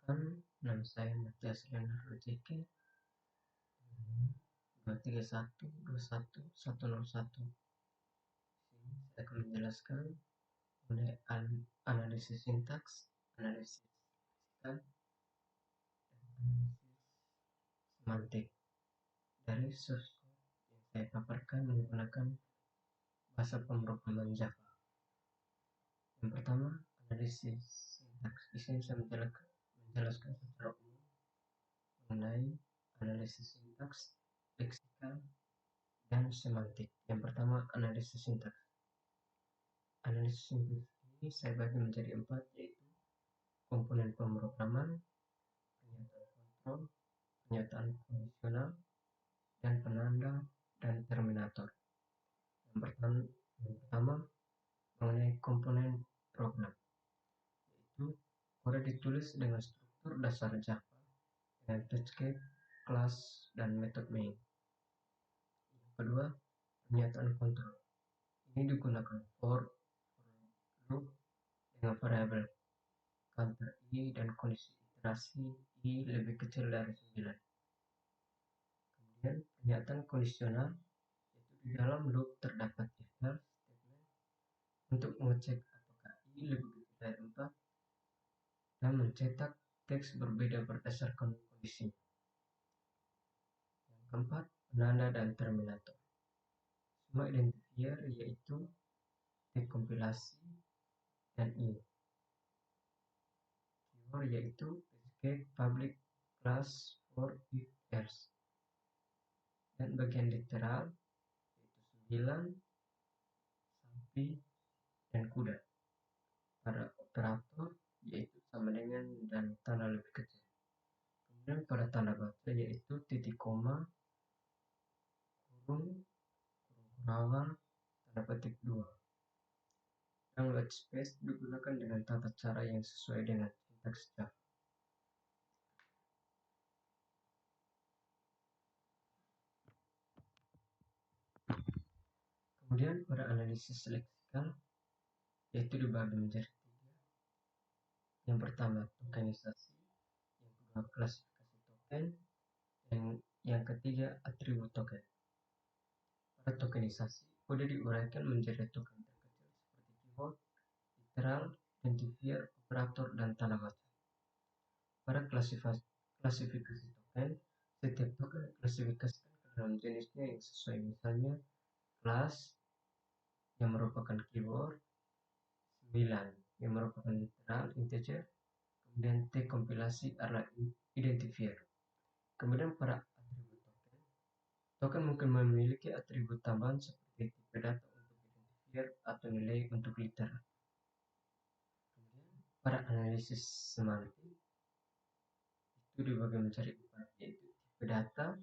Perkenalkan, nama saya Matias Leonardo JK 2312101. Sini saya akan menjelaskan mengenai analisis sintaks, analisis leksikal, dan analisis semantik dari source code yang saya paparkan menggunakan bahasa pemrograman Java. Yang pertama, analisis sintaks. Di sini saya menjelaskan secara umum mengenai analisis sintaks, leksikal, dan semantik. Yang pertama, analisis sintaks. Analisis sintaks ini saya bagi menjadi 4, yaitu komponen pemrograman, pernyataan kontrol, pernyataan kondisional, dan penanda dan terminator. Yang pertama mengenai komponen program, yaitu kode ditulis dengan struktur dasar Java dengan fetchcake, kelas, dan method main. Yang kedua, pernyataan kontrol. Ini digunakan for loop dengan variabel counter i dan kondisi iterasi i lebih kecil dari 9. Kemudian pernyataan kondisional, yaitu di dalam loop terdapat if else statement untuk mengecek apakah i lebih kecil dari 4 dan mencetak teks berbeda berdasarkan kondisi. Yang keempat, penanda dan terminator. Semua identifier yaitu dekompilasi dan i. Keyword yaitu fetchcake, public, class, for, if, else. Dan bagian literal yaitu 9, sapi, dan kuda. Pada operator yaitu sama dengan dan tanda lebih kecil. Kemudian pada tanda baca yaitu titik koma, kurung, kurang, tanda petik 2. Dan white space digunakan dengan tata cara yang sesuai dengan sintaks Java. Kemudian pada analisis leksikal yaitu dibagi menjadi 3. Yang pertama tokenisasi, yang kedua klasifikasi token, dan yang ketiga atribut token. Pada tokenisasi, kode diuraikan menjadi token terkecil seperti keyword, literal, identifier, operator, dan tanda baca. Pada klasifikasi token, setiap token diklasifikasikan ke dalam jenisnya yang sesuai, misalnya kelas yang merupakan keyword, 9 yang merupakan literal integer, kemudian T kompilasi adalah identifier. Kemudian pada atribut token mungkin memiliki atribut tambahan seperti tipe data untuk identifier atau nilai untuk literal. Kemudian pada analisis semantik itu dibagi menjadi 4, yaitu tipe data,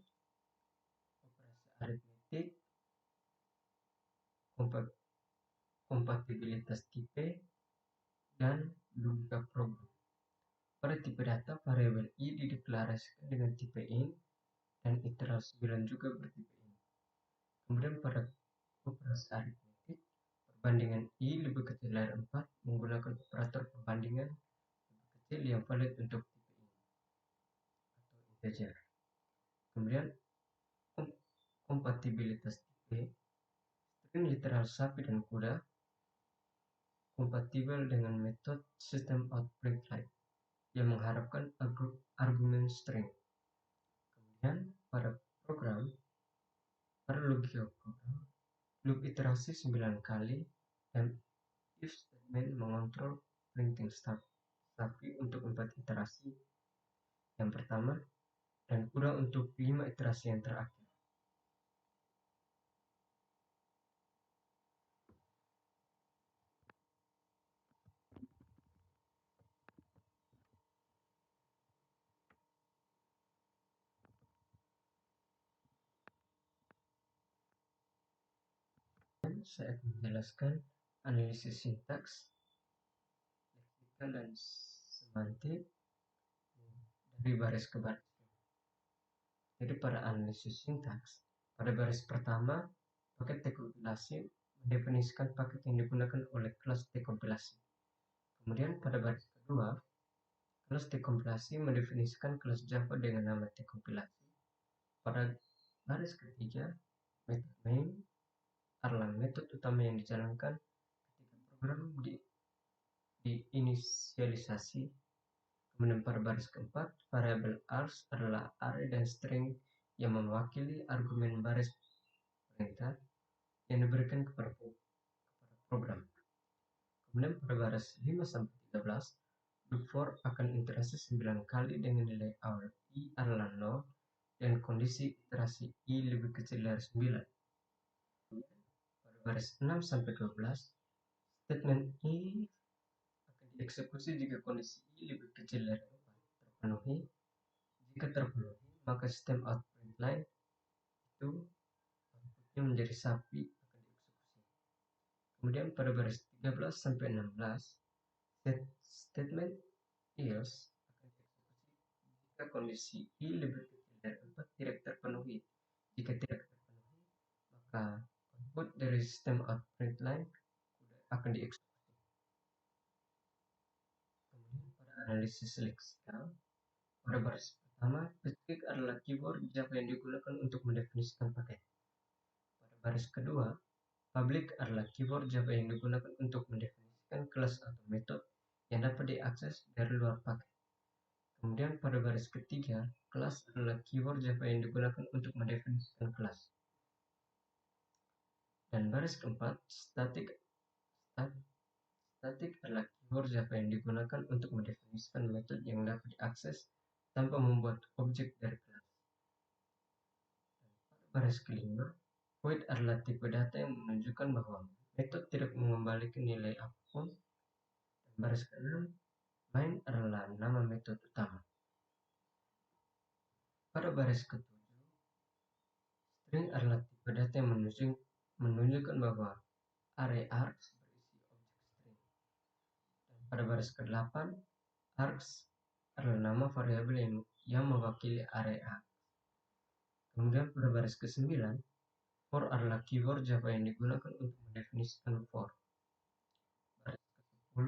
operasi aritmetik, kompatibilitas tipe, dan logika program. Pada tipe data, variabel i dideklarasikan dengan tipe int dan literal 9 juga bertipe int. Kemudian pada operasi aritmetik, perbandingan i lebih kecil dari 4 menggunakan operator perbandingan lebih kecil yang valid untuk tipe int atau integer. Kemudian kompatibilitas tipe, string literal sapi dan kuda kompatibel dengan metode system out println yang mengharapkan argumen string. Kemudian pada logika program, loop iterasi 9 kali dan if statement mengontrol printing start sapi untuk 4 iterasi yang pertama dan kuda untuk 5 iterasi yang terakhir. Saya akan menjelaskan analisis sintaks, leksikal, dan semantik dari baris ke baris. Jadi pada analisis sintaks, pada baris pertama, paket dekompilasi mendefinisikan paket yang digunakan oleh kelas dekompilasi. Kemudian pada baris kedua, Kelas dekompilasi mendefinisikan kelas Java dengan nama dekompilasi. Pada baris ketiga, metode main adalah metode utama yang dijalankan ketika program diinisialisasi. Kemudian pada baris keempat, variabel args adalah array dan string yang mewakili argumen baris perintah yang diberikan kepada program. Kemudian pada baris 5-13, loop for akan iterasi 9 kali dengan nilai awal i adalah 0 dan kondisi iterasi i lebih kecil dari 9. Pada baris 6-12, statement if akan dieksekusi jika kondisi i lebih kecil dari 4 terpenuhi. Jika terpenuhi, maka sistem out print line itu outputnya menjadi sapi akan dieksekusi. Kemudian pada baris 13-16, statement else akan dieksekusi jika kondisi i lebih kecil dari 4 tidak terpenuhi. Jika tidak terpenuhi, maka output dari sistem out print line akan dieksekusi. Kemudian pada analisis leksikal, pada baris pertama, specific adalah keyword Java yang digunakan untuk mendefinisikan paket. Pada baris kedua, public adalah keyword Java yang digunakan untuk mendefinisikan kelas atau metode yang dapat diakses dari luar paket. Kemudian pada baris ketiga, kelas adalah keyword Java yang digunakan untuk mendefinisikan kelas. Dan baris keempat, static adalah keyword Java yang digunakan untuk mendefinisikan metode yang dapat diakses tanpa membuat objek dari kelas. Dan pada baris kelima, void adalah tipe data yang menunjukkan bahwa metode tidak mengembalikan nilai apapun. Dan baris keenam, main adalah nama metode utama. Pada baris ketujuh, string adalah tipe data yang menunjukkan bahwa array args berisi objek string. Dan pada baris ke-8, args adalah nama variabel yang mewakili array args. Kemudian pada baris ke-9, for adalah keyword Java yang digunakan untuk mendefinisikan for. Baris ke-10,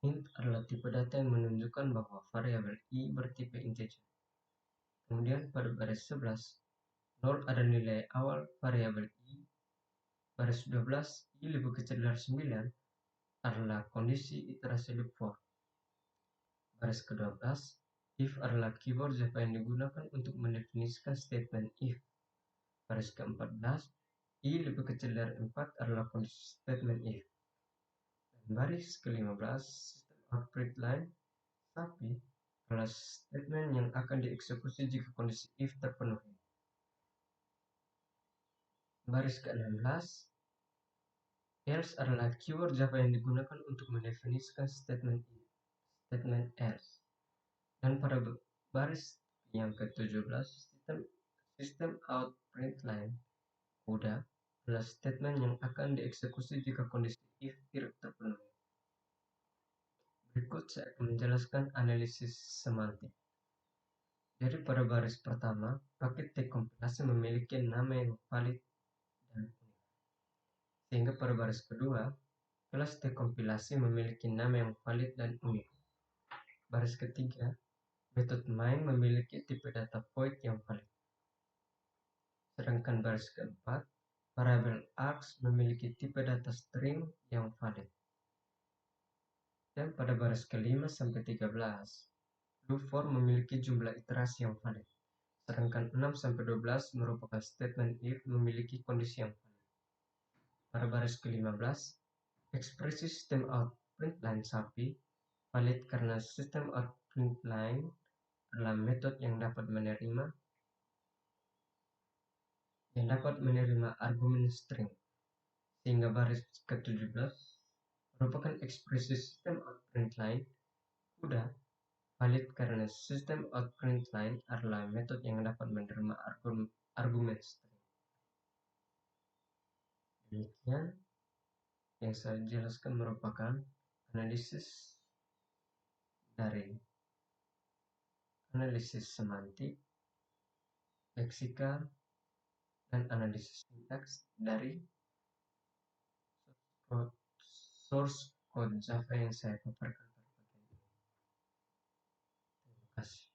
int adalah tipe data yang menunjukkan bahwa variabel i bertipe integer. Kemudian pada baris 11, 0 ada nilai awal variabel i. Baris 12, i lebih kecil dari 9 adalah kondisi iterasi loop for. Baris ke-12, if adalah keyword Java yang digunakan untuk mendefinisikan statement if. Baris ke-14, i lebih kecil dari 4 adalah kondisi statement if. Dan baris ke-15, sistem out print line tapi adalah statement yang akan dieksekusi jika kondisi if terpenuhi. Baris ke-16, else adalah keyword Java yang digunakan untuk mendefinisikan statement if, statement else. Dan pada baris yang ke-17, sistem out print line udah adalah statement yang akan dieksekusi jika kondisi if tidak terpenuhi. Berikut saya akan menjelaskan analisis semantik. Jadi pada baris pertama, paket dekompilasi memiliki nama yang valid dan unik. Sehingga pada baris kedua, kelas dekompilasi memiliki nama yang valid dan unik. Baris ketiga, metode main memiliki tipe data void yang valid. Sedangkan baris keempat, variabel args memiliki tipe data string yang valid. Dan pada baris ke-5-13, loop for memiliki jumlah iterasi yang valid. Sedangkan 6-12 merupakan statement if memiliki kondisi yang valid. Pada baris ke-15, ekspresi sistem out print line sapi valid karena sistem out print line adalah metode yang dapat menerima argumen string. Sehingga baris ke-17 merupakan ekspresi sistem out print line kuda valid karena sistem out print line adalah metode yang dapat menerima argumen string. Demikian yang saya jelaskan merupakan analisis dari analisis semantik, leksikal, dan analisis sintaks dari source code Java yang saya paparkan pada bagian ini. kasih.